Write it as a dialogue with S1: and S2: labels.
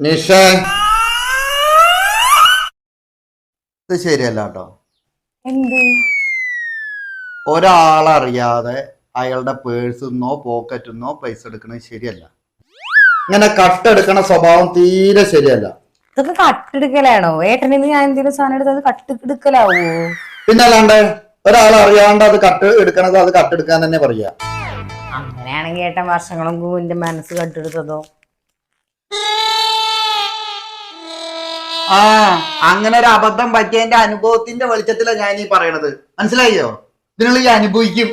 S1: നിഷ, ഇത് ശരിയല്ല കേട്ടോ.
S2: എന്ത്?
S1: ഒരാളറിയാതെ അയാളുടെ പേഴ്സിന്നോ പോക്കറ്റിന്നോ പൈസ എടുക്കണത് ശരിയല്ല. ഇങ്ങനെ കട്ടെടുക്കണ സ്വഭാവം തീരെ ശരിയല്ല.
S2: ഇതൊക്കെ കട്ടെടുക്കലാണോ? ഏട്ടനിന്ന് ഞാൻ എന്തെങ്കിലും സാധനം എടുത്തത് കട്ടെടുക്കലാവോ?
S1: പിന്നെ അല്ലാണ്ട് ഒരാളറിയാണ്ട് അത് കട്ട് എടുക്കണത് അത് കട്ടെടുക്കാൻ തന്നെ പറയാ.
S2: അങ്ങനെയാണെങ്കിൽ ഏട്ടൻ വർഷങ്ങളും മുമ്പ് എന്റെ മനസ്സ് കട്ടെടുത്തതോ?
S1: അങ്ങനെ ഒരു അബദ്ധം പറ്റിയതിന്റെ അനുഭവത്തിന്റെ വെളിച്ചത്തിലാണ് ഞാൻ ഈ പറയണത്. മനസ്സിലായോ? ഇതിനുള്ള ഈ അനുഭവിക്കും.